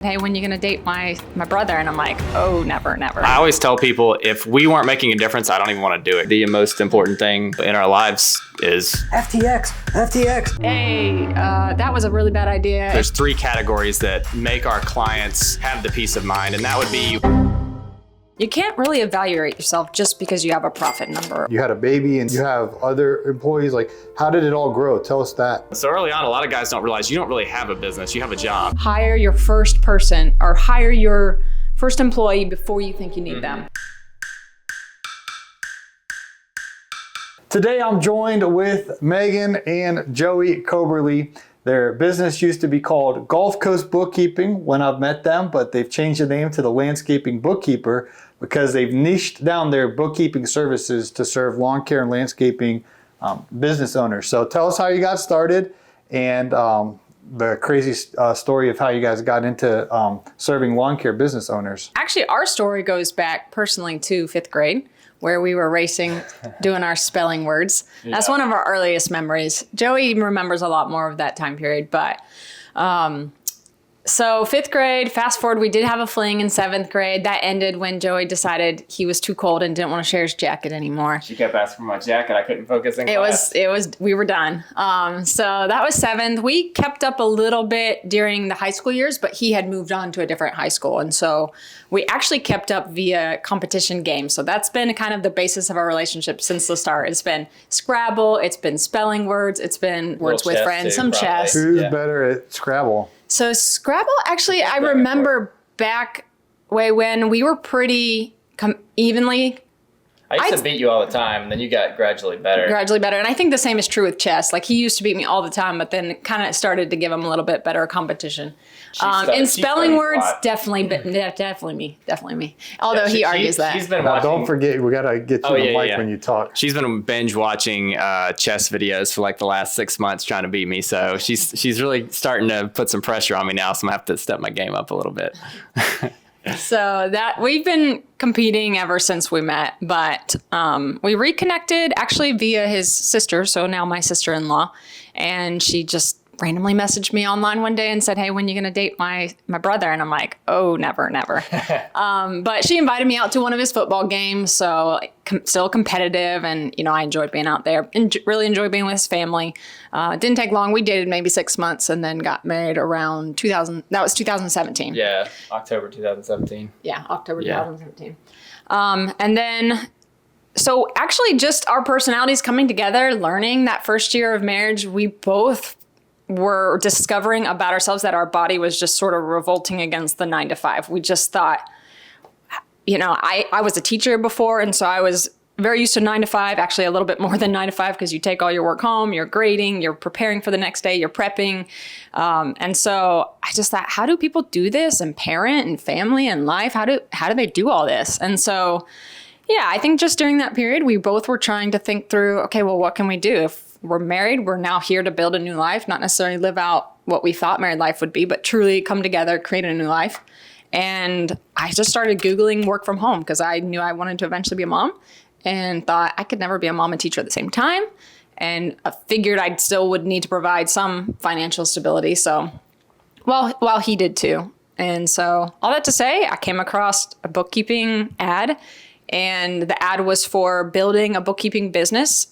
Hey, when you gonna date my brother? And I'm like, oh, never. I always tell people, if we weren't making a difference, I don't even want to do it. The most important thing in our lives is FTX. Hey, that was a really bad idea. There's 3 categories that make our clients have the peace of mind, and that would be, You can't really evaluate yourself just because you have a profit number. You had a baby and you have other employees. Like, how did it all grow? Tell us that. so early on, a lot of guys don't realize you don't really have a business, you have a job. Hire your first person or hire your first employee before you think you need them. Today I'm joined with Megan and Joey Coberly. Their business used to be called Gulf Coast Bookkeeping when I've met them, but they've changed the name to the Landscaping Bookkeeper because they've niched down their bookkeeping services to serve lawn care and landscaping business owners. So tell us how you got started and the crazy story of how you guys got into serving lawn care business owners. Actually, our story goes back personally to 5th grade, where we were racing, doing our spelling words. That's one of our earliest memories. Joey remembers a lot more of that time period, but so 5th grade, fast forward, we did have a fling in 7th grade. That ended when Joey decided he was too cold and didn't want to share his jacket anymore. She kept asking for my jacket, I couldn't focus in class. We were done. So that was 7th. We kept up a little bit during the high school years, but he had moved on to a different high school. And so we actually kept up via competition games. So that's been kind of the basis of our relationship since the start. It's been Scrabble, it's been spelling words, it's been words with friends, some chess. Who's better at Scrabble? So Scrabble, actually, I remember back way when we were pretty evenly. I used to beat you all the time, and then you got gradually better. And I think the same is true with chess. Like, he used to beat me all the time, but then kind of started to give him a little bit better competition. In spelling words, definitely me. Although he argues that. She's been Now, watching. don't forget, we gotta get you the mic when you talk. She's been binge watching chess videos for like the last 6 months trying to beat me. So she's really starting to put some pressure on me now. So I'm gonna have to step my game up a little bit. So that we've been competing ever since we met, but we reconnected actually via his sister. So now my sister-in-law, and she just randomly messaged me online one day and said, hey, when you gonna date my brother? And I'm like, oh, never. But she invited me out to one of his football games. So still competitive. And, I enjoyed being out there and really enjoyed being with his family. It didn't take long. We dated maybe 6 months and then got married around 2017. Yeah, October 2017. Yeah, October 2017. And then, so actually just our personalities coming together, learning that first year of marriage, we both were discovering about ourselves that our body was just sort of revolting against the 9 to 5. We just thought, I was a teacher before, and so I was very used to 9 to 5, actually a little bit more than 9 to 5, because you take all your work home, you're grading, you're preparing for the next day, you're prepping. And so I just thought, how do people do this and parent and family and life? How do they do all this? And so, yeah, I think just during that period, we both were trying to think through, okay, well, what can we do? If we're married, we're now here to build a new life, not necessarily live out what we thought married life would be, but truly come together, create a new life. And I just started Googling work from home because I knew I wanted to eventually be a mom and thought I could never be a mom and teacher at the same time. And I figured I still would need to provide some financial stability. So, well, he did too. And so all that to say, I came across a bookkeeping ad, and the ad was for building a bookkeeping business.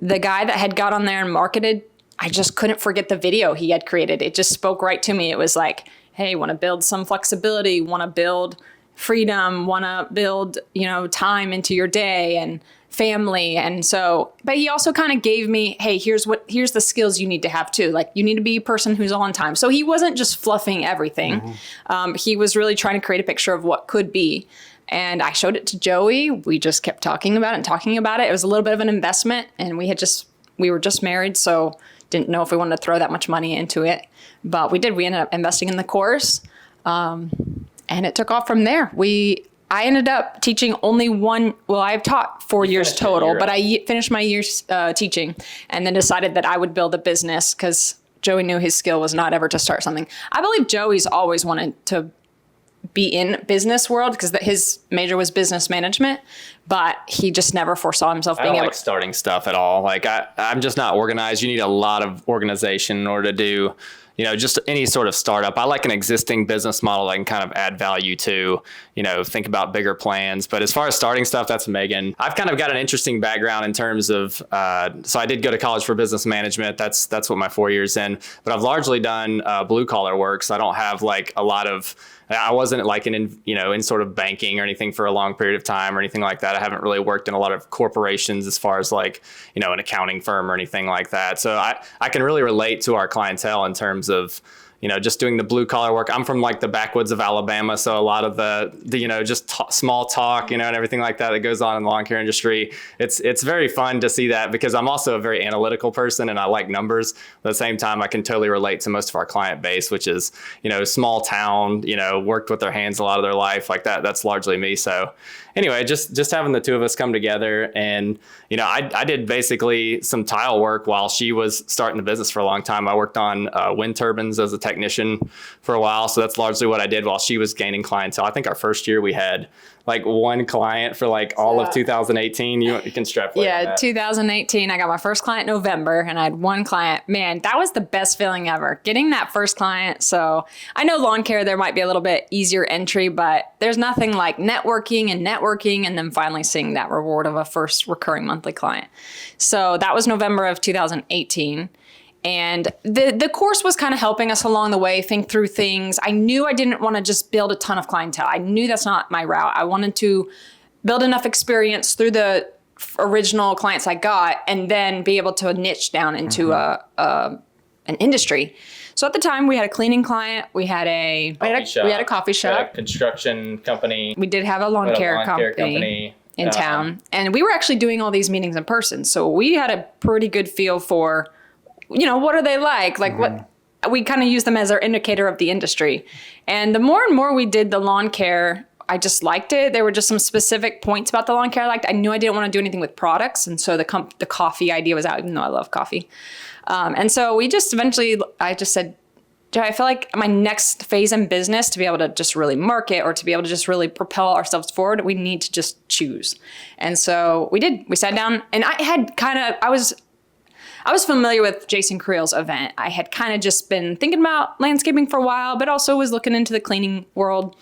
The guy that had got on there and marketed, I just couldn't forget the video he had created. It just spoke right to me. It was like, hey, want to build some flexibility, want to build freedom, want to build, time into your day and family. And so, but he also kind of gave me, hey, here's the skills you need to have too. Like, you need to be a person who's on time. So he wasn't just fluffing everything. Mm-hmm. He was really trying to create a picture of what could be. And I showed it to Joey. We just kept talking about it. It was a little bit of an investment, and we were just married, so didn't know if we wanted to throw that much money into it. But we did. We ended up investing in the course, and it took off from there. I ended up teaching only one. Well, I've taught 4 years total, but I finished my years teaching, and then decided that I would build a business because Joey knew his skill was not ever to start something. I believe Joey's always wanted to be in business world because his major was business management, but he just never foresaw himself being able to starting stuff at all. Like I'm just not organized. You need a lot of organization in order to do, just any sort of startup. I like an existing business model I can kind of add value to, think about bigger plans. But as far as starting stuff, that's Megan. I've kind of got an interesting background in terms of, so I did go to college for business management. That's what my 4 years in, but I've largely done blue collar work. So I don't have like a lot of, I wasn't like in sort of banking or anything for a long period of time or anything like that. I haven't really worked in a lot of corporations as far as like, an accounting firm or anything like that. So I can really relate to our clientele in terms of, just doing the blue collar work. I'm from like the backwoods of Alabama. So a lot of the just small talk, and everything like that goes on in the lawn care industry. It's very fun to see that because I'm also a very analytical person and I like numbers. At the same time, I can totally relate to most of our client base, which is, small town, worked with their hands a lot of their life like that. That's largely me. So anyway, just having the two of us come together and, I did basically some tile work while she was starting the business for a long time. I worked on wind turbines as a technician for a while. So that's largely what I did while she was gaining clientele. I think our first year we had like one client for like all of 2018. You can extrapolate. Yeah, 2018, I got my first client in November and I had one client. Man, that was the best feeling ever, getting that first client. So I know lawn care, there might be a little bit easier entry, but there's nothing like networking and then finally seeing that reward of a first recurring monthly client. So that was November of 2018. And the course was kind of helping us along the way, think through things. I knew I didn't want to just build a ton of clientele. I knew that's not my route. I wanted to build enough experience through the original clients I got and then be able to niche down into an industry. So at the time we had a cleaning client, we had a coffee shop, a construction company. We did have a lawn care company in town. And we were actually doing all these meetings in person. So we had a pretty good feel for what are they like? Like what we kind of use them as our indicator of the industry. And the more and more we did the lawn care, I just liked it. There were just some specific points about the lawn care I liked. I knew I didn't want to do anything with products. And so the coffee idea was out, even though I love coffee. And so I just said, Joe, I feel like my next phase in business to be able to just really market or to be able to just really propel ourselves forward, we need to just choose. And so we did. We sat down and I was familiar with Jason Creel's event. I had kind of just been thinking about landscaping for a while, but also was looking into the cleaning world,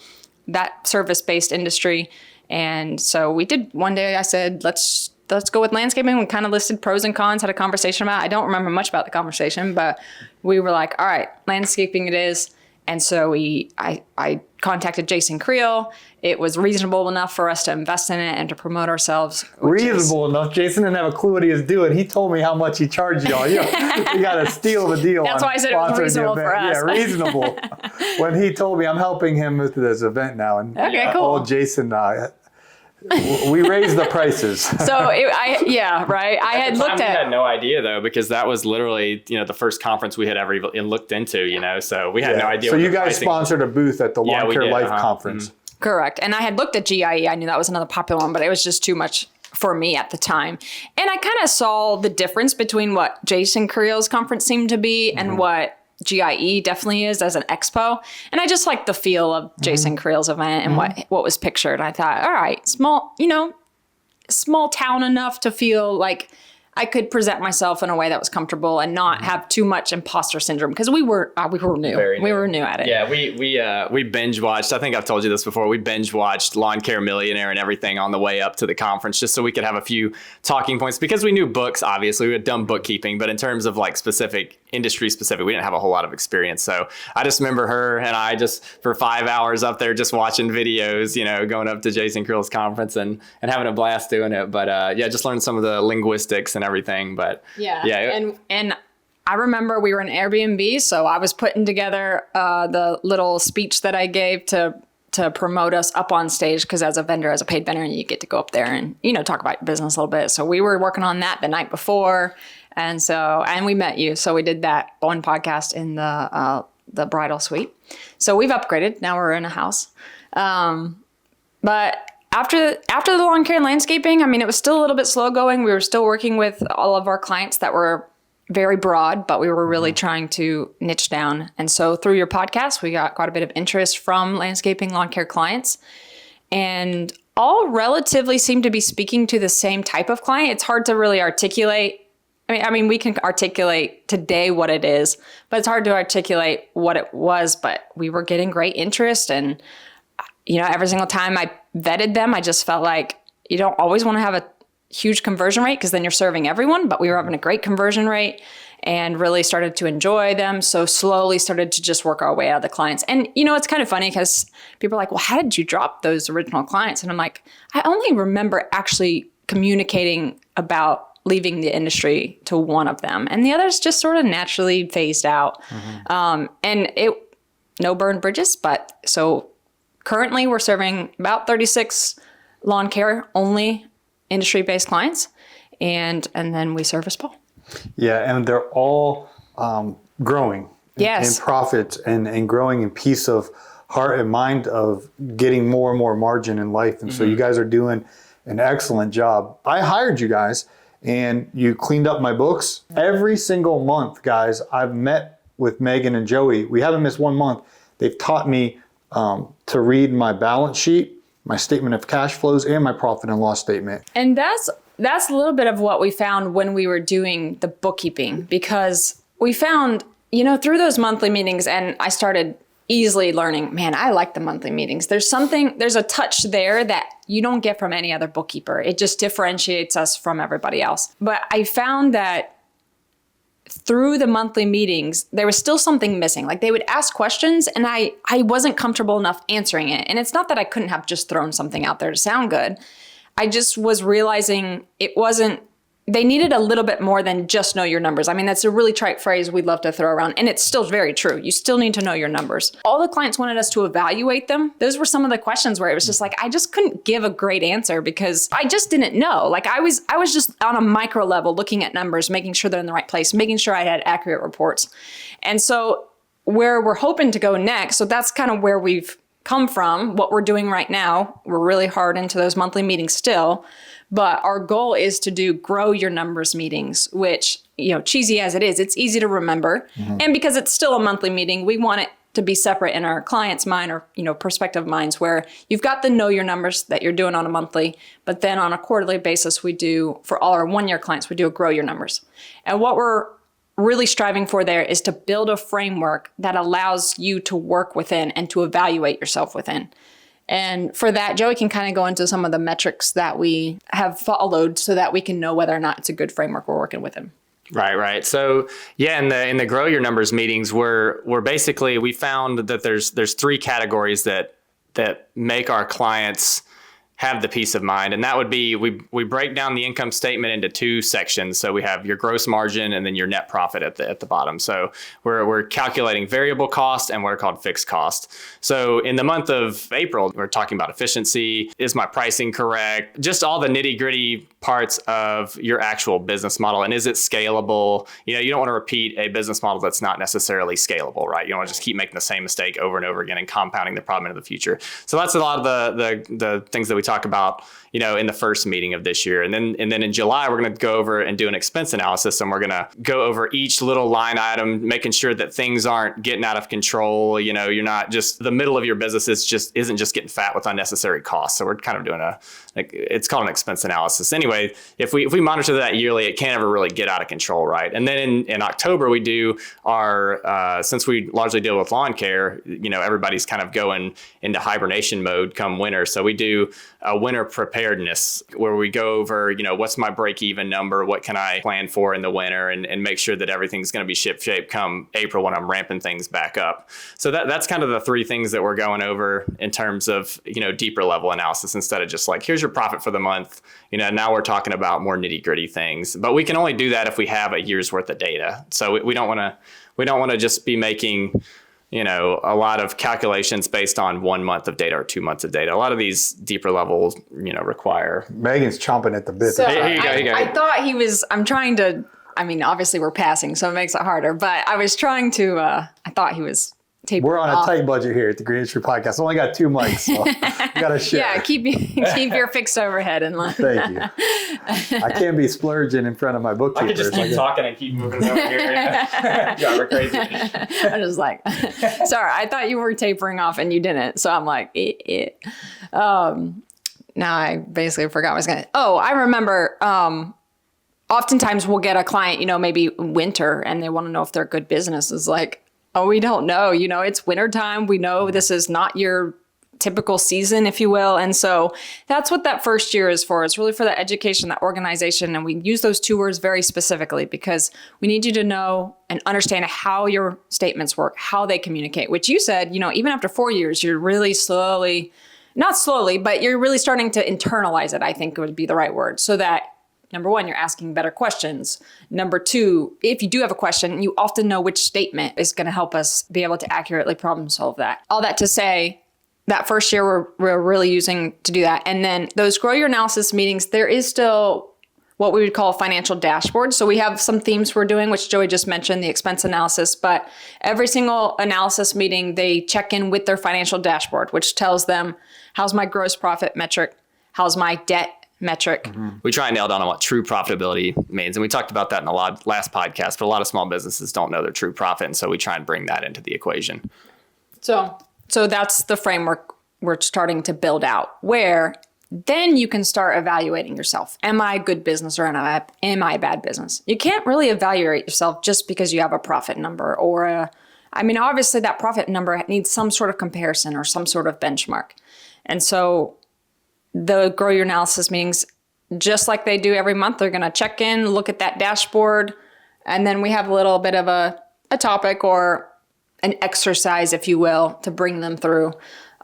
that service-based industry. And so we did. One day I said, let's go with landscaping. We kind of listed pros and cons, had a conversation about it. I don't remember much about the conversation, but we were like, all right, landscaping it is. And so I contacted Jason Creel. It was reasonable enough for us to invest in it and to promote ourselves. Reasonable enough. Jason didn't have a clue what he was doing. He told me how much he charged y'all. You got to steal the deal. That's why I said it was reasonable for us. Yeah, reasonable. When he told me I'm helping him with this event now. And okay, cool. Old Jason, we raised the prices. So I had looked at. We had no idea though, because that was literally the first conference we had ever looked into. So we had no idea. So you guys sponsored a booth at the Lawn Care Life Conference. Mm-hmm. Correct, and I had looked at GIE. I knew that was another popular one, but it was just too much for me at the time. And I kind of saw the difference between what Jason Creel's conference seemed to be and what GIE definitely is as an expo. And I just liked the feel of Jason Creel's event and what was pictured. I thought, all right, small town enough to feel like I could present myself in a way that was comfortable and not have too much imposter syndrome because we were new. We were new at it. Yeah, we binge watched. I think I've told you this before. We binge watched Lawn Care Millionaire and everything on the way up to the conference just so we could have a few talking points because we knew books. Obviously, we had done bookkeeping, but in terms of like industry specific, we didn't have a whole lot of experience. So I just remember her and I just for 5 hours up there just watching videos, going up to Jason Creel's conference and having a blast doing it. But just learned some of the linguistics and everything. But and I remember we were in Airbnb, so I was putting together the little speech that I gave to promote us up on stage because as a paid vendor, you get to go up there and talk about your business a little bit. So we were working on that the night before. And we met you. So we did that one podcast in the bridal suite. So we've upgraded. Now we're in a house. But after the lawn care and landscaping, I mean, it was still a little bit slow going. We were still working with all of our clients that were very broad, but we were really trying to niche down. And so through your podcast, we got quite a bit of interest from landscaping lawn care clients. And all relatively seem to be speaking to the same type of client. It's hard to really articulate. I mean, we can articulate today what it is, but it's hard to articulate what it was. But we were getting great interest, and every single time I vetted them, I just felt like you don't always want to have a huge conversion rate because then you're serving everyone. But we were having a great conversion rate and really started to enjoy them. So slowly started to just work our way out of the clients. And it's kind of funny because people are like, well, how did you drop those original clients? And I'm like, I only remember actually communicating about leaving the industry to one of them, and the others just sort of naturally phased out. And no burned bridges, but so currently we're serving about 36 lawn care only industry-based clients, and then we service Paul. Yeah, and they're all growing Yes. in profits and growing in peace of heart and mind of getting more and more margin in life. And so you guys are doing an excellent job. I hired you guys and you cleaned up my books. Every single month, guys, I've met with Megan and Joey. We haven't missed one month. They've taught me to read my balance sheet, my statement of cash flows, and my profit and loss statement. And that's a little bit of what we found when we were doing the bookkeeping, because we found, through those monthly meetings, and I started easily learning, man, I like the monthly meetings. There's a touch there that you don't get from any other bookkeeper. It just differentiates us from everybody else. But I found that through the monthly meetings, there was still something missing. Like they would ask questions and I wasn't comfortable enough answering it. And it's not that I couldn't have just thrown something out there to sound good. I just was realizing they needed a little bit more than just know your numbers. I mean, that's a really trite phrase we love to throw around, and it's still very true. You still need to know your numbers. All the clients wanted us to evaluate them. Those were some of the questions where it was just like, I just couldn't give a great answer because I just didn't know. Like I was just on a micro level looking at numbers, making sure they're in the right place, making sure I had accurate reports. And so where we're hoping to go next, so that's kind of where we've come from, what we're doing right now. We're really hard into those monthly meetings still. But our goal is to do grow your numbers meetings, which, cheesy as it is, it's easy to remember. Mm-hmm. And because it's still a monthly meeting, we want it to be separate in our client's mind or, prospective minds, where you've got the know your numbers that you're doing on a monthly, but then on a quarterly basis, we do, for all our 1-year clients, we do a grow your numbers. And what we're really striving for there is to build a framework that allows you to work within and to evaluate yourself within. And for that, Joey can kind of go into some of the metrics that we have followed so that we can know whether or not it's a good framework we're working with him. Right. So yeah, in the grow your numbers meetings, we're basically, we found that there's 3 categories that make our clients have the peace of mind. And that would be, we break down the income statement into 2 sections. So we have your gross margin and then your net profit at the bottom. So we're calculating variable cost and what are called fixed cost. So in the month of April, we're talking about efficiency. Is my pricing correct? Just all the nitty gritty parts of your actual business model. And is it scalable? You don't want to repeat a business model that's not necessarily scalable, right? You don't want to just keep making the same mistake over and over again and compounding the problem into the future. So that's a lot of the things that we talk about, in the first meeting of this year. And then in July, we're going to go over and do an expense analysis, and we're going to go over each little line item, making sure that things aren't getting out of control. You're not just, the middle of your business isn't just getting fat with unnecessary costs. So we're kind of doing it's called an expense analysis. Anyway, if we monitor that yearly, it can't ever really get out of control, right? And then in October, we do our, since we largely deal with lawn care, everybody's kind of going into hibernation mode come winter. So we do a winter preparedness where we go over, what's my break-even number? What can I plan for in the winter and make sure that everything's going to be ship-shape come April when I'm ramping things back up. So that's kind of the 3 things that we're going over in terms of, deeper level analysis instead of just like, here's your profit for the month. Now we're talking about more nitty-gritty things, but we can only do that if we have a year's worth of data. So we don't want to just be making a lot of calculations based on 1 month of data or 2 months of data. A lot of these deeper levels, require. Megan's chomping at the bit. So here you go. I thought he was, obviously we're passing, so it makes it harder, but I was trying to, I thought he was tapering We're on off. a tight budget here at the Green Industry Podcast. I only got 2 mics, so we got to share. Yeah, keep your fixed overhead in line. Thank you. I can't be splurging in front of my bookkeeper. I could just keep talking and keep moving over here. Drive her crazy. I'm just like, sorry, I thought you were tapering off and you didn't. So I'm like, now I basically forgot what I was going to. Oh, I remember oftentimes we'll get a client, maybe winter, and they want to know if they're good business. Is like, oh, we don't know. It's wintertime. We know this is not your typical season, if you will. And so that's what that first year is for. It's really for that education, that organization. And we use those two words very specifically because we need you to know and understand how your statements work, how they communicate, which you said, even after 4 years, you're really not slowly, but you're really starting to internalize it, I think would be the right word. So that number one, you're asking better questions. Number two, if you do have a question, you often know which statement is going to help us be able to accurately problem solve that. All that to say, that first year we're really using to do that. And then those grow your analysis meetings, there is still what we would call a financial dashboard. So we have some themes we're doing, which Joey just mentioned, the expense analysis, but every single analysis meeting, they check in with their financial dashboard, which tells them, how's my gross profit metric? How's my debt metric? We try and nail down on what true profitability means. And we talked about that in last podcast, but a lot of small businesses don't know their true profit. And so we try and bring that into the equation. So that's the framework we're starting to build out, where then you can start evaluating yourself. Am I a good business or am I a bad business? You can't really evaluate yourself just because you have a profit number obviously that profit number needs some sort of comparison or some sort of benchmark. And so the Grow Your Analysis meetings, just like they do every month, they're going to check in, look at that dashboard, and then we have a little bit of a topic or an exercise, if you will, to bring them through.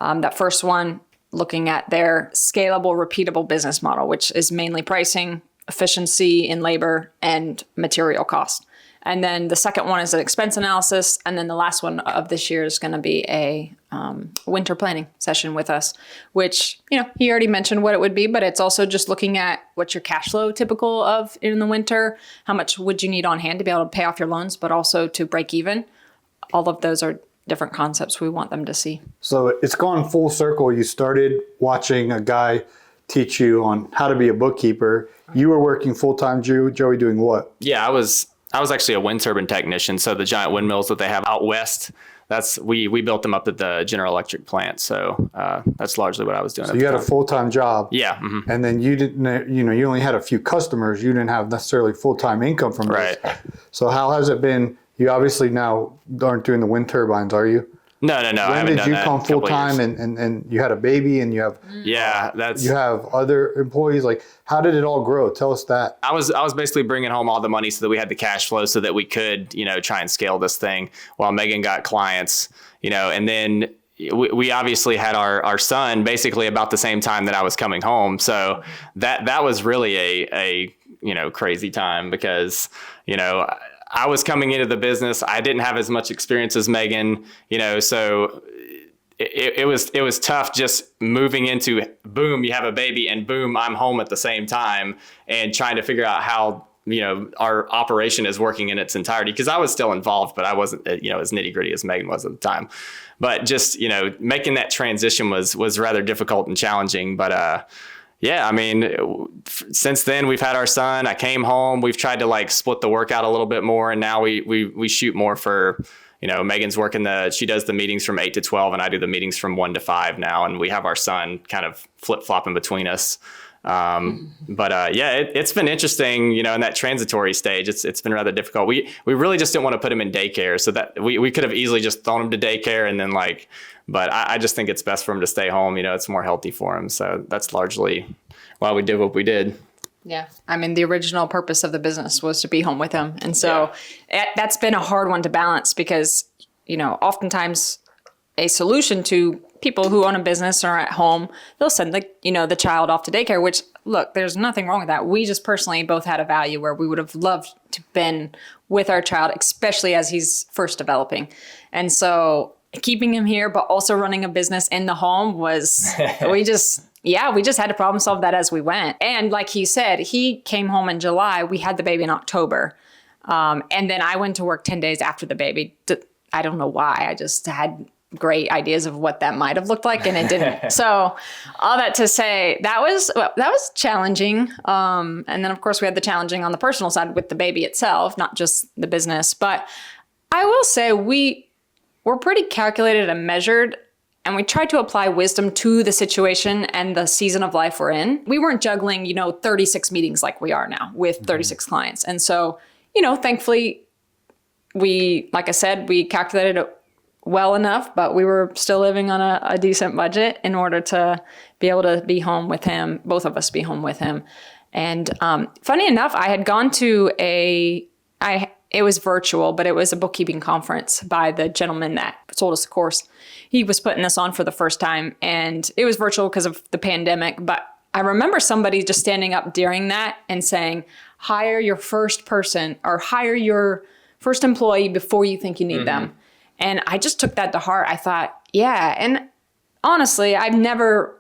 That first one, looking at their scalable, repeatable business model, which is mainly pricing, efficiency in labor, and material cost. And then the second one is an expense analysis. And then the last one of this year is going to be a winter planning session with us, which, he already mentioned what it would be, but it's also just looking at what's your cash flow typical of in the winter, how much would you need on hand to be able to pay off your loans, but also to break even. All of those are different concepts we want them to see. So it's gone full circle. You started watching a guy teach you on how to be a bookkeeper. You were working full-time, Joey, doing what? Yeah, I was actually a wind turbine technician. So the giant windmills that they have out west, we built them up at the General Electric plant. So that's largely what I was doing. So you had a full-time job. Yeah. Mm-hmm. And then you didn't, you only had a few customers. You didn't have necessarily full-time income from this. Right. So how has it been? You obviously now aren't doing the wind turbines, are you? No. When did you come full time and you had a baby and you have you have other employees? Like, how did it all grow? Tell us that. I was basically bringing home all the money so that we had the cash flow so that we could try and scale this thing while Megan got clients. And then we obviously had our son basically about the same time that I was coming home. So that was really a crazy time because I was coming into the business. I didn't have as much experience as Megan, so it was tough just moving into boom, you have a baby and boom, I'm home at the same time and trying to figure out how, our operation is working in its entirety. Cause I was still involved, but I wasn't, as nitty gritty as Megan was at the time, but just, making that transition was rather difficult and challenging, but, yeah, since then we've had our son. I came home. We've tried to split the work out a little bit more, and now we shoot more for, Megan's working she does the meetings from 8 to 12, and I do the meetings from 1 to 5 now, and we have our son kind of flip flopping between us. It's been interesting, in that transitory stage. It's been rather difficult. We really just didn't want to put him in daycare, so that we could have easily just thrown him to daycare and then but I just think it's best for him to stay home. It's more healthy for him. So that's largely why we did what we did. Yeah. The original purpose of the business was to be home with him. And so that's been a hard one to balance because, oftentimes a solution to people who own a business or are at home, they'll send the child off to daycare, which look, there's nothing wrong with that. We just personally both had a value where we would have loved to been with our child, especially as he's first developing. And so keeping him here, but also running a business in the home was, we just had to problem solve that as we went. And like he said, he came home in July. We had the baby in October. And then I went to work 10 days after the baby. I don't know why. I just had great ideas of what that might have looked like, and it didn't. So all that to say, that was challenging. And then of course we had the challenging on the personal side with the baby itself, not just the business. But I will say we're pretty calculated and measured, and we tried to apply wisdom to the situation and the season of life we're in. We weren't juggling, 36 meetings like we are now with 36 clients. And so, thankfully, like I said, we calculated it well enough, but we were still living on a decent budget in order to be able to be home with him, both of us be home with him. And funny enough, I had gone to it was virtual, but it was a bookkeeping conference by the gentleman that sold us the course. He was putting this on for the first time, and it was virtual because of the pandemic. But I remember somebody just standing up during that and saying, hire your first person or hire your first employee before you think you need them. And I just took that to heart. I thought, yeah. And honestly, I've never,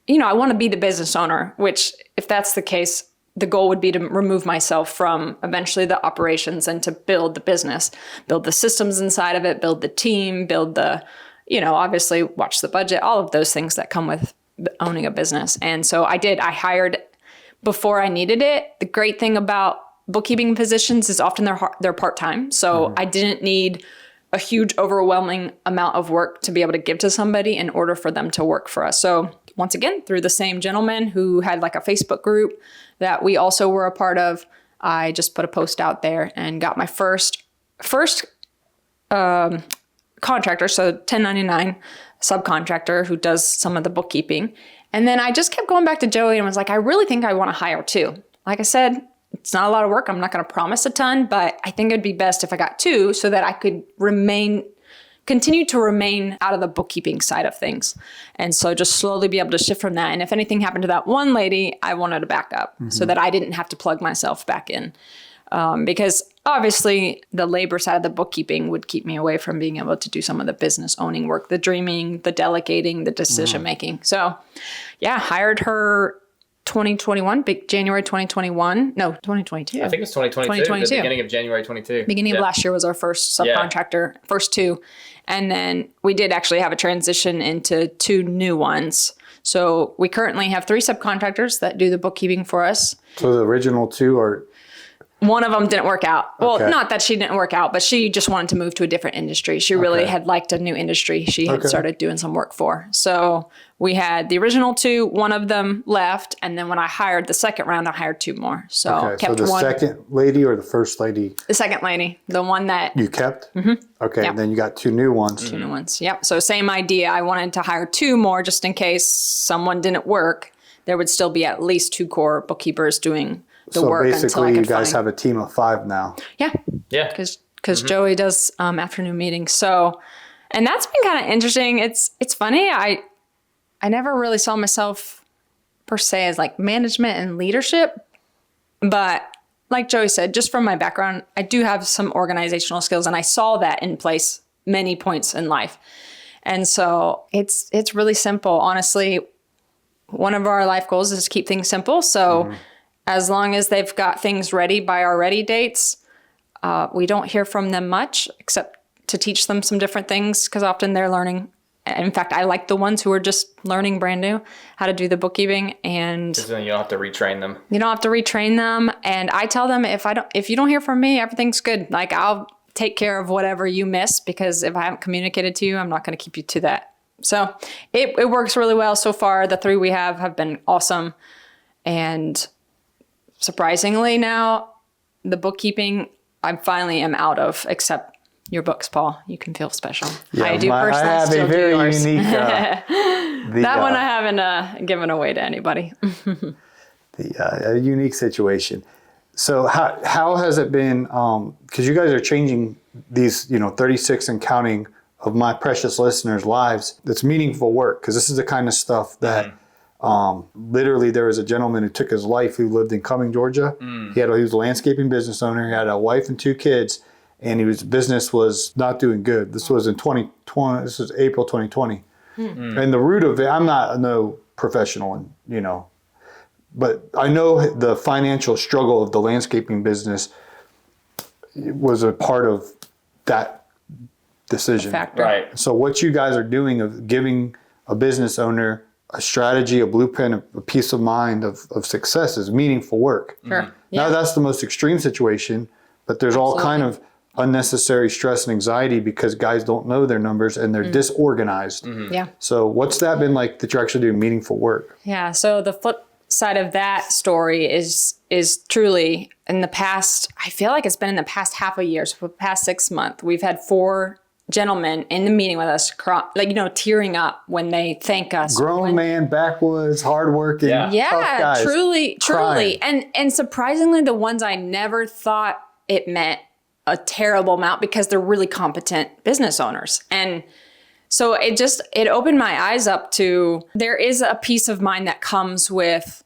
I want to be the business owner, which if that's the case, the goal would be to remove myself from eventually the operations and to build the business, build the systems inside of it, build the team, build the, obviously watch the budget, all of those things that come with owning a business. And so I did. I hired before I needed it. The great thing about bookkeeping positions is often they're part-time. So I didn't need a huge, overwhelming amount of work to be able to give to somebody in order for them to work for us. So once again, through the same gentleman who had like a Facebook group that we also were a part of, I just put a post out there and got my first contractor, so 1099 subcontractor who does some of the bookkeeping. And then I just kept going back to Joey and was like, I really think I want to hire two. Like I said, it's not a lot of work. I'm not going to promise a ton, but I think it'd be best if I got two so that I could continue to remain out of the bookkeeping side of things. And so just slowly be able to shift from that. And if anything happened to that one lady, I wanted to back up so that I didn't have to plug myself back in. Because obviously the labor side of the bookkeeping would keep me away from being able to do some of the business owning work, the dreaming, the delegating, the decision making. So yeah, hired her 2021, January 2021. No, 2022. I think it was 2022. The beginning of January 22. Beginning of last year was our first subcontractor, first two. And then we did actually have a transition into two new ones. So we currently have 3 subcontractors that do the bookkeeping for us. So the original 2 are... One of them didn't work out. Well, Okay. not that she didn't work out, but she just wanted to move to a different industry. She really had liked a new industry she had started doing some work for. So we had the original 2, one of them left, and then when I hired the second round, I hired 2 more. So kept so the one. second lady or the first lady The second lady, the one that you kept? Okay, Yep. then you got 2 new ones. 2 new ones. Yep. So same idea. I wanted to hire 2 more just in case someone didn't work. There would still be at least 2 core bookkeepers doing the work until I basically, could you guys find. have a team of 5 now. Yeah. Yeah. Because Joey does afternoon meetings. So, and that's been kind of interesting. It's funny. I never really saw myself per se as like management and leadership, but like Joey said, just from my background, I do have some organizational skills, and I saw that in place many points in life. And so it's really simple. Honestly, one of our life goals is to keep things simple. So as long as they've got things ready by our ready dates, we don't hear from them much except to teach them some different things because often they're learning. In fact, I like the ones who are just learning brand new how to do the bookkeeping, and Because then you don't have to retrain them. you don't have to retrain them. And I tell them if you don't hear from me, everything's good. Like I'll take care of whatever you miss, because if I haven't communicated to you, I'm not going to keep you to that. So it works really well so far. The 3 we have been awesome, and surprisingly now, the bookkeeping I finally am out of, except your books, Paul. You can feel special. I do personally I have still a very do yours. unique... That one I haven't given away to anybody. a unique situation. So how has it been, because you guys are changing these, 36 and counting of my precious listeners' lives. That's meaningful work, because this is the kind of stuff that literally there was a gentleman who took his life who lived in Cumming, Georgia. He was a landscaping business owner. He had a wife and 2 kids, and his business was not doing good. This was in 2020. This was April 2020. And the root of it, I'm not no professional, but I know the financial struggle of the landscaping business was a part of that decision. Factor. Right. So what you guys are doing of giving a business owner a strategy, a blueprint, a peace of mind of success is meaningful work. Sure. Now that's the most extreme situation, but there's all kind of unnecessary stress and anxiety because guys don't know their numbers and they're disorganized. Yeah. So what's that been like that you're actually doing meaningful work? Yeah. So the flip side of that story is truly in the past, I feel like it's been in the past half a year, so for the past 6 months, we've had 4 gentlemen in the meeting with us, tearing up when they thank us. Grown man, backwoods, hardworking, tough guys. Truly. Crying. And surprisingly, the ones I never thought it meant a terrible amount because they're really competent business owners. And so it opened my eyes up to, there is a peace of mind that comes with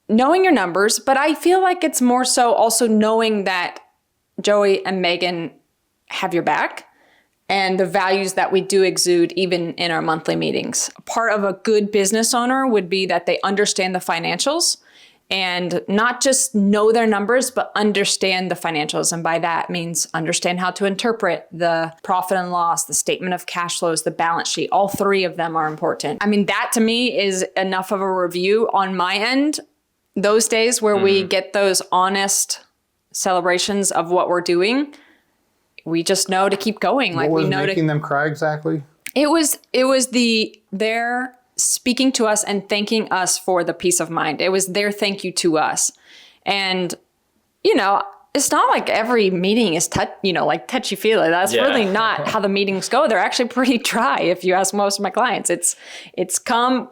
knowing your numbers, but I feel like it's more so also knowing that Joey and Megan have your back and the values that we do exude even in our monthly meetings. Part of a good business owner would be that they understand the financials and not just know their numbers, but understand the financials. And by that means understand how to interpret the profit and loss, the statement of cash flows, the balance sheet. All 3 of them are important. I mean, that to me is enough of a review on my end. Those days where we get those honest celebrations of what we're doing, we just know to keep going. What was making them cry exactly? It was their speaking to us and thanking us for the peace of mind. It was their thank you to us. And, it's not like every meeting is touchy-feely. That's really not how the meetings go. They're actually pretty dry if you ask most of my clients. It's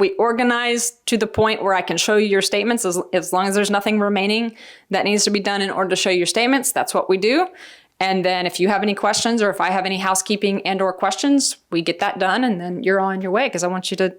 we organize to the point where I can show you your statements as long as there's nothing remaining that needs to be done in order to show your statements. That's what we do. And then if you have any questions or if I have any housekeeping and or questions, we get that done and then you're on your way because I want you to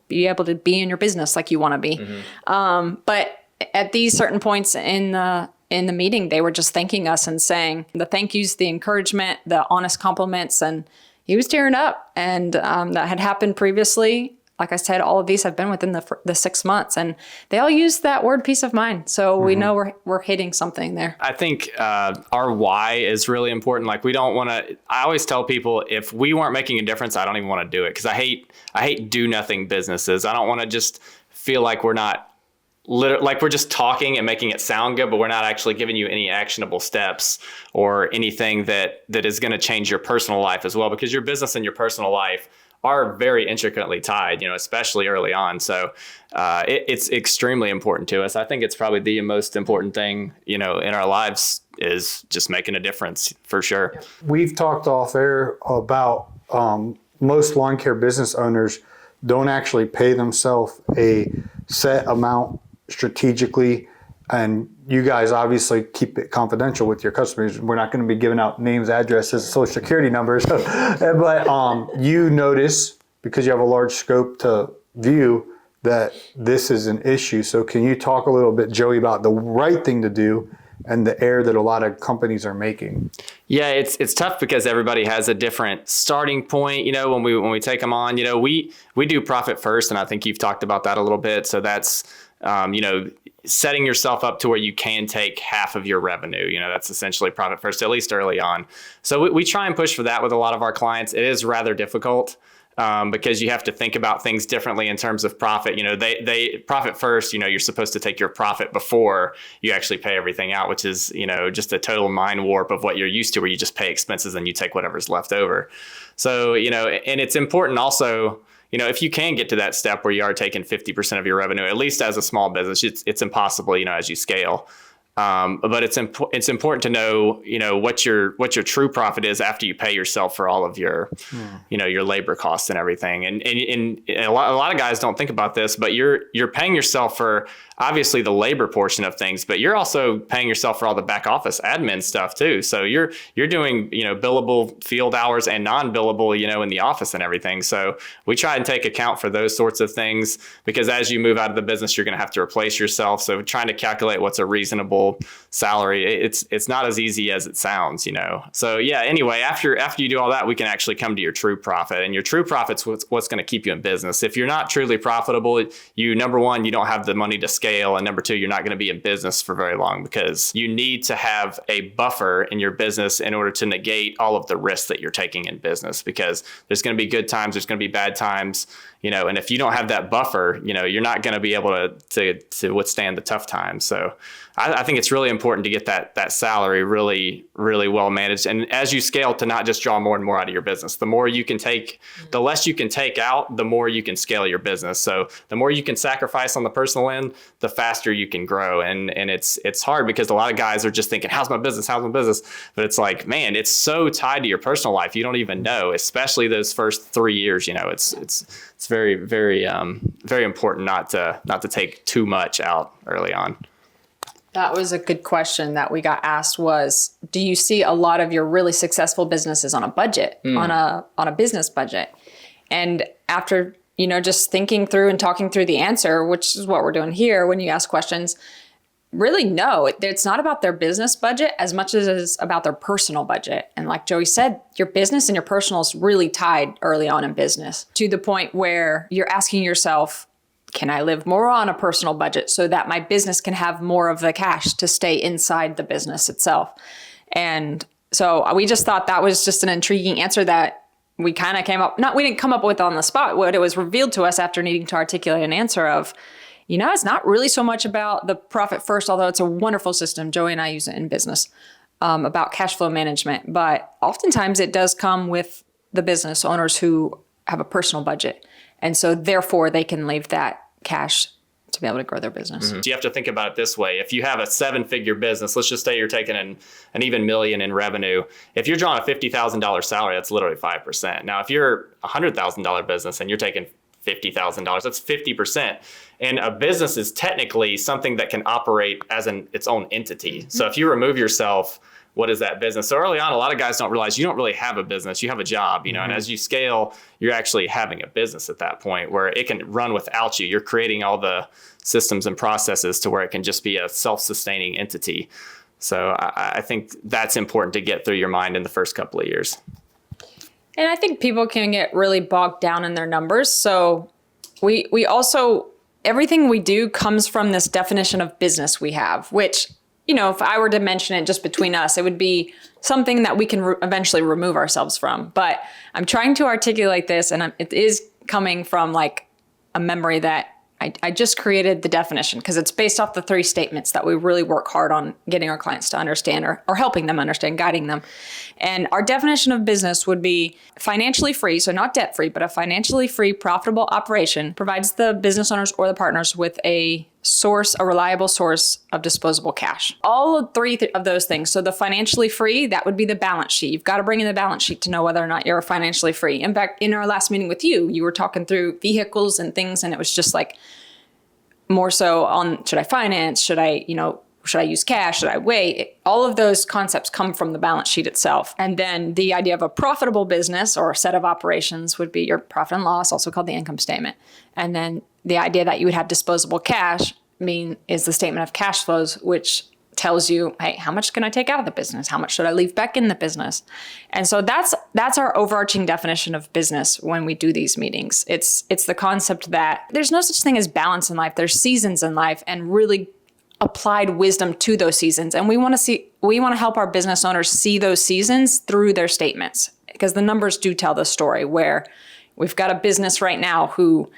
be able to be in your business like you want to be. But at these certain points in the meeting, they were just thanking us and saying the thank yous, the encouragement, the honest compliments, and he was tearing up. And that had happened previously. Like I said, all of these have been within the 6 months, and they all use that word peace of mind. So we know we're hitting something there. I think our why is really important. Like we don't want to, I always tell people if we weren't making a difference, I don't even want to do it because I hate do nothing businesses. I don't want to just feel like we're not like we're just talking and making it sound good, but we're not actually giving you any actionable steps or anything that is going to change your personal life as well, because your business and your personal life are very intricately tied, especially early on. So it's extremely important to us. I think it's probably the most important thing, in our lives is just making a difference for sure. We've talked off air about most lawn care business owners don't actually pay themselves a set amount strategically. And you guys obviously keep it confidential with your customers. We're not going to be giving out names, addresses, social security numbers. But you notice, because you have a large scope to view, that this is an issue. So can you talk a little bit, Joey, about the right thing to do and the error that a lot of companies are making? Yeah, it's tough because everybody has a different starting point. When we take them on, we do profit first, and I think you've talked about that a little bit. So that's setting yourself up to where you can take half of your revenue. That's essentially profit first, at least early on. So we try and push for that with a lot of our clients. It is rather difficult. Because you have to think about things differently in terms of profit. They profit first, you're supposed to take your profit before you actually pay everything out, which is, just a total mind warp of what you're used to, where you just pay expenses and you take whatever's left over. So, and it's important also, if you can get to that step where you are taking 50% of your revenue, at least as a small business, it's impossible, as you scale. But it's important to know, what your true profit is after you pay yourself for all of your, your labor costs and everything. And a lot of guys don't think about this, but you're paying yourself for obviously the labor portion of things, but you're also paying yourself for all the back office admin stuff too. So you're doing, billable field hours and non-billable, in the office and everything. So we try and take account for those sorts of things, because as you move out of the business, you're going to have to replace yourself. So trying to calculate what's a reasonable salary, it's not as easy as it sounds, So yeah, anyway, after you do all that, we can actually come to your true profit, and your true profit's what's going to keep you in business. If you're not truly profitable, number one, you don't have the money to scale. And number two, you're not going to be in business for very long, because you need to have a buffer in your business in order to negate all of the risks that you're taking in business, because there's going to be good times, there's going to be bad times. and if you don't have that buffer, you're not going to be able to withstand the tough times. So I think it's really important to get that salary really, really well managed. And as you scale, to not just draw more and more out of your business. The more you can take, the less you can take out, the more you can scale your business. So the more you can sacrifice on the personal end, the faster you can grow. And it's hard because a lot of guys are just thinking, how's my business? But it's like, man, it's so tied to your personal life. You don't even know, especially those first 3 years. It's very, very, very important not to take too much out early on. That was a good question that we got asked was, do you see a lot of your really successful businesses on a budget, on a business budget? And after, just thinking through and talking through the answer, which is what we're doing here when you ask questions, really no, it's not about their business budget as much as it is about their personal budget. And like Joey said, your business and your personal is really tied early on in business to the point where you're asking yourself, can I live more on a personal budget so that my business can have more of the cash to stay inside the business itself? And so we just thought that was just an intriguing answer that we kind of we didn't come up with on the spot. What it was revealed to us after needing to articulate an answer of, it's not really so much about the profit first, although it's a wonderful system. Joey and I use it in business, about cash flow management. But oftentimes it does come with the business owners who have a personal budget. And so therefore they can leave that cash to be able to grow their business. Mm-hmm. So you have to think about it this way. If you have a 7-figure business, let's just say you're taking an even million in revenue. If you're drawing a $50,000 salary, that's literally 5%. Now, if you're a $100,000 business and you're taking $50,000, that's 50%. And a business is technically something that can operate as its own entity. Mm-hmm. So if you remove yourself, what is that business? So early on, a lot of guys don't realize you don't really have a business. You have a job, mm-hmm. And as you scale, you're actually having a business at that point where it can run without you. You're creating all the systems and processes to where it can just be a self-sustaining entity. So I think that's important to get through your mind in the first couple of years. And I think people can get really bogged down in their numbers. So we also, everything we do comes from this definition of business we have, which, if I were to mention it just between us, it would be something that we can eventually remove ourselves from. But I'm trying to articulate this, and it is coming from like a memory that I just created the definition because it's based off the 3 statements that we really work hard on getting our clients to understand or helping them understand, guiding them. And our definition of business would be financially free, so not debt free, but a financially free, profitable operation provides the business owners or the partners with a reliable source of disposable cash. All 3 of those things. So the financially free, that would be the balance sheet. You've got to bring in the balance sheet to know whether or not you're financially free. In fact, in our last meeting with you were talking through vehicles and things, and it was just like more so on, should I finance? Should I use cash? Should I wait? All of those concepts come from the balance sheet itself. And then the idea of a profitable business or a set of operations would be your profit and loss, also called the income statement. And then the idea that you would have disposable cash is the statement of cash flows, which tells you, hey, how much can I take out of the business? How much should I leave back in the business? And so that's our overarching definition of business when we do these meetings. It's the concept that there's no such thing as balance in life. There's seasons in life and really applied wisdom to those seasons. And we want to help our business owners see those seasons through their statements, because the numbers do tell the story. Where we've got a business right now who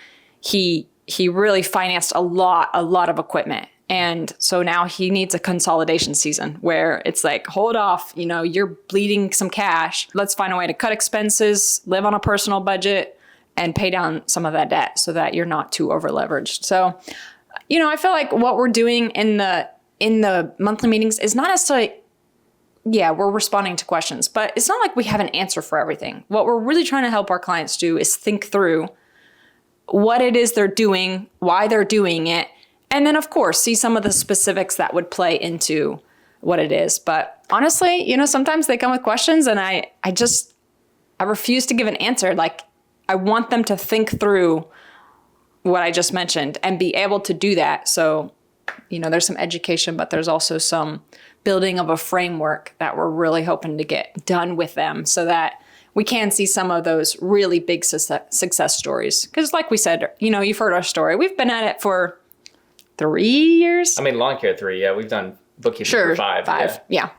he really financed a lot of equipment. And so now he needs a consolidation season where it's like, hold off, you're bleeding some cash. Let's find a way to cut expenses, live on a personal budget, and pay down some of that debt so that you're not too over leveraged. So, I feel like what we're doing in the monthly meetings is not necessarily, we're responding to questions, but it's not like we have an answer for everything. What we're really trying to help our clients do is think through what it is they're doing, why they're doing it, and then, of course, see some of the specifics that would play into what it is. But honestly, sometimes they come with questions and I refuse to give an answer. Like, I want them to think through what I just mentioned and be able to do that. So, there's some education, but there's also some building of a framework that we're really hoping to get done with them so that we can see some of those really big success stories. Because like we said, you've heard our story. We've been at it for 3 years. Lawn care 3. Yeah, we've done bookkeeping for 5. 5. Yeah.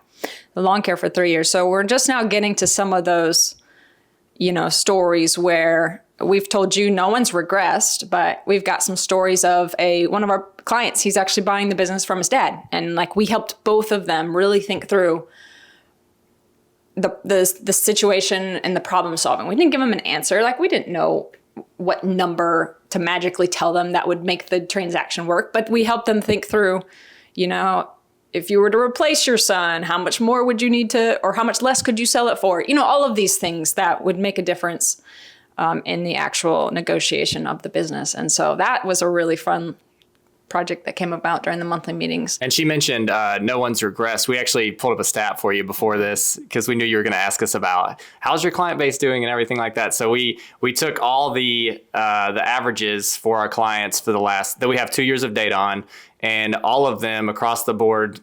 The lawn care for 3 years. So we're just now getting to some of those, stories where we've told you no one's regressed, but we've got some stories of one of our clients. He's actually buying the business from his dad. And like we helped both of them really think through the situation and the problem solving. We didn't give them an answer. Like we didn't know what number to magically tell them that would make the transaction work, but we helped them think through, if you were to replace your son, how much more would you need to, or how much less could you sell it for? All of these things that would make a difference in the actual negotiation of the business. And so that was a really fun project that came about during the monthly meetings. And she mentioned no one's regressed. We actually pulled up a stat for you before this because we knew you were going to ask us about how's your client base doing and everything like that. So we took all the averages for our clients for that we have 2 years of data on, and all of them across the board,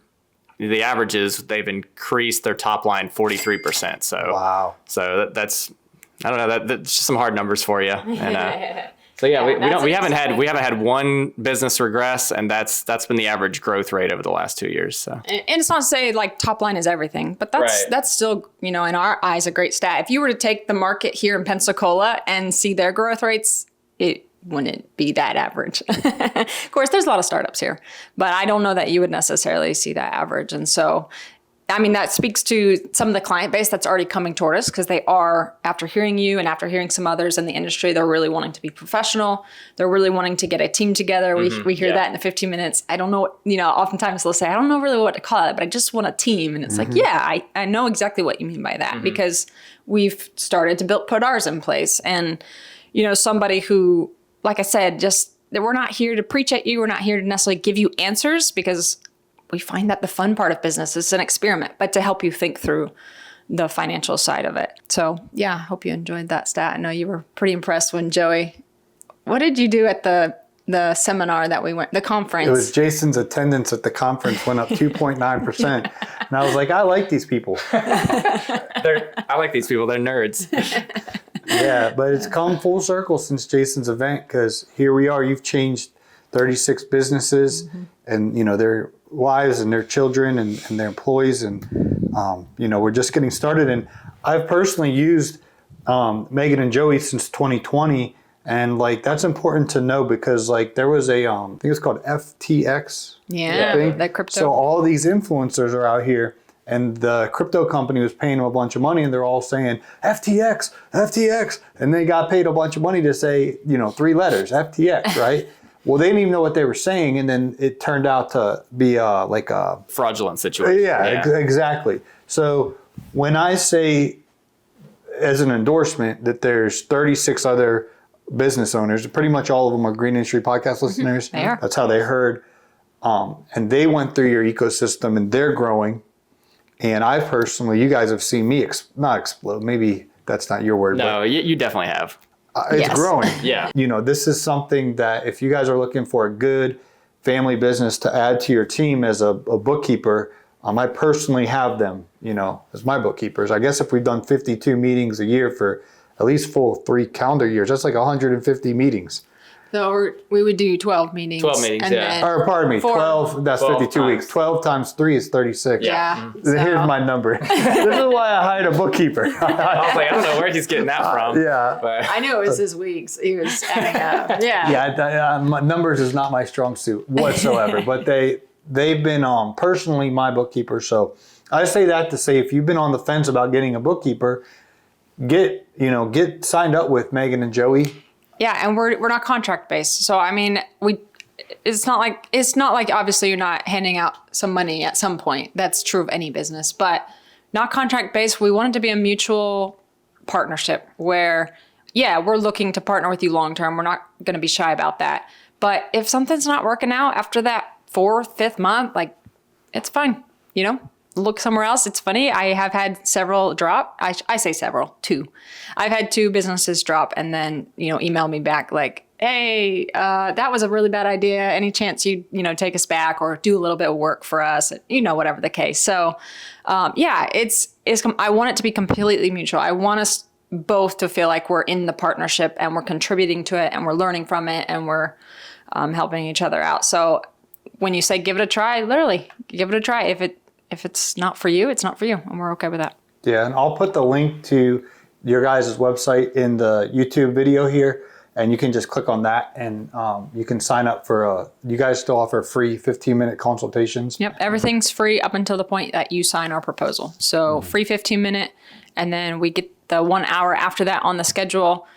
the averages, they've increased their top line 43%. So wow. So that's I don't know, that's just some hard numbers for you. And, so we haven't had one business regress, and that's been the average growth rate over the last 2 years. So, and it's not to say like top line is everything, but that's still in our eyes a great stat. If you were to take the market here in Pensacola and see their growth rates, it wouldn't be that average. Of course, there's a lot of startups here, but I don't know that you would necessarily see that average. And so, that speaks to some of the client base that's already coming toward us, because they are, after hearing you and after hearing some others in the industry, they're really wanting to be professional. They're really wanting to get a team together. We hear that in the 15 minutes. I don't know, oftentimes they'll say, I don't know really what to call it, but I just want a team. And it's like, I know exactly what you mean by that, because we've started to put ours in place. And, somebody who, like I said, we're not here to preach at you. We're not here to necessarily give you answers, because we find that the fun part of business is an experiment, but to help you think through the financial side of it. So I hope you enjoyed that stat. I know you were pretty impressed when what did you do at the seminar that we went, the conference? It was Jason's attendance at the conference went up 2.9%. And I was like, I like these people. I like these people. They're nerds. Yeah, but it's come full circle since Jason's event, because here we are. You've changed 36 businesses, and their wives and their children and their employees, and we're just getting started. And I've personally used Megan and Joey since 2020, and that's important to know, because there was a I think it's called FTX thing. That crypto. So all these influencers are out here, and the crypto company was paying them a bunch of money, and they're all saying FTX, FTX, and they got paid a bunch of money to say 3 letters, FTX, right? Well, they didn't even know what they were saying, and then it turned out to be like a fraudulent situation. Yeah, exactly. So when I say as an endorsement that there's 36 other business owners, pretty much all of them are Green Industry Podcast listeners. They are. That's how they heard. And they went through your ecosystem, and they're growing. And I personally, you guys have seen me not explode. Maybe that's not your word. No, you definitely have. It's growing. Yeah. This is something that if you guys are looking for a good family business to add to your team as a bookkeeper, I personally have them, as my bookkeepers. I guess if we've done 52 meetings a year for at least full 3 calendar years, that's like 150 meetings. So we would do 12 meetings. 12 meetings, yeah. Or pardon me, 12, that's 52 weeks. 12 times 3 is 36. Yeah. Here's my number. This is why I hired a bookkeeper. I was like, I don't know where he's getting that from. But I knew it was his weeks. He was adding up. Yeah. Yeah, my numbers is not my strong suit whatsoever. But they've been personally my bookkeeper. So I say that to say, if you've been on the fence about getting a bookkeeper, get signed up with Megan and Joey. Yeah, and we're not contract based. So it's not like obviously you're not handing out some money at some point. That's true of any business, but not contract based. We want it to be a mutual partnership where we're looking to partner with you long term. We're not going to be shy about that. But if something's not working out after that 4th, 5th month, it's fine. Look somewhere else. It's funny. I have had several drop. I say several, 2. I've had 2 businesses drop and then, email me back like, hey, that was a really bad idea. Any chance you take us back or do a little bit of work for us, whatever the case. So, I want it to be completely mutual. I want us both to feel like we're in the partnership and we're contributing to it and we're learning from it and we're helping each other out. So when you say give it a try, literally give it a try. If it's not for you, it's not for you. And we're okay with that. Yeah, and I'll put the link to your guys' website in the YouTube video here, and you can just click on that, and you can sign up for you guys still offer free 15-minute consultations? Yep, everything's free up until the point that you sign our proposal. So free 15-minute, and then we get the 1 hour after that on the schedule.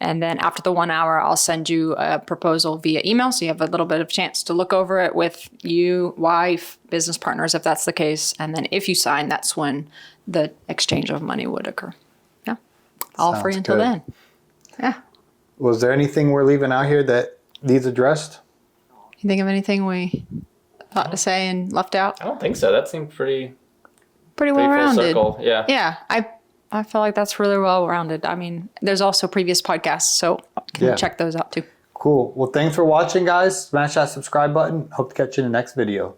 And then after the 1 hour, I'll send you a proposal via email. So you have a little bit of chance to look over it with you, wife, business partners, if that's the case. And then if you sign, that's when the exchange of money would occur. Yeah. All free Sounds until good. then. Yeah. Was there anything we're leaving out here that needs addressed? You think of anything we thought to say and left out? I don't think so. That seemed pretty Pretty full well rounded. circle. Yeah. Yeah. I feel like that's really well rounded. I mean, there's also previous podcasts, so you can check those out too. Cool. Well, thanks for watching, guys. Smash that subscribe button. Hope to catch you in the next video.